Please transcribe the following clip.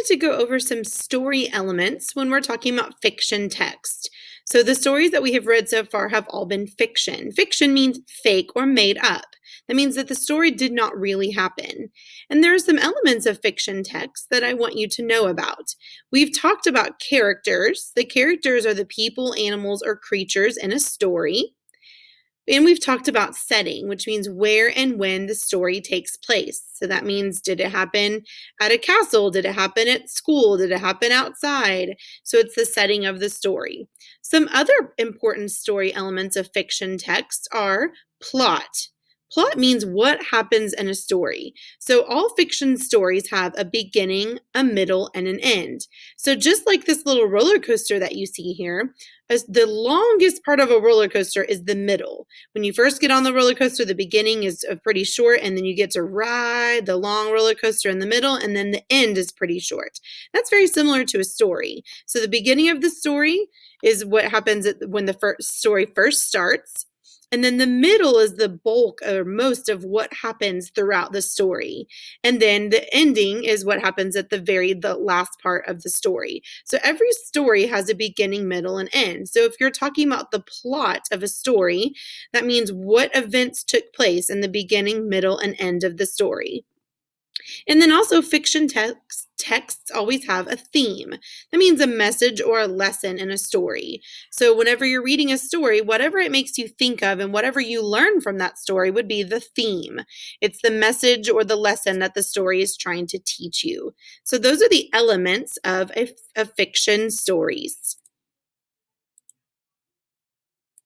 to go over some story elements when we're talking about fiction text. So the stories that we have read so far have all been fiction. Fiction means fake or made up. That means that the story did not really happen. And there are some elements of fiction text that I want you to know about. We've talked about characters. The characters are the people, animals, or creatures in a story. And we've talked about setting, which means where and when the story takes place. So that means, did it happen at a castle? Did it happen at school? Did it happen outside? So it's the setting of the story. Some other important story elements of fiction text are plot. Plot means what happens in a story. So all fiction stories have a beginning, a middle, and an end. So just like this little roller coaster that you see here, the longest part of a roller coaster is the middle. When you first get on the roller coaster, the beginning is pretty short, and then you get to ride the long roller coaster in the middle, and then the end is pretty short. That's very similar to a story. So the beginning of the story is what happens when the story first starts. And then the middle is the bulk or most of what happens throughout the story. And then the ending is what happens at the last part of the story. So every story has a beginning, middle, and end. So if you're talking about the plot of a story, that means what events took place in the beginning, middle, and end of the story. And then also fiction texts always have a theme. That means a message or a lesson in a story. So whenever you're reading a story, whatever it makes you think of and whatever you learn from that story would be the theme. It's the message or the lesson that the story is trying to teach you. So those are the elements of fiction stories.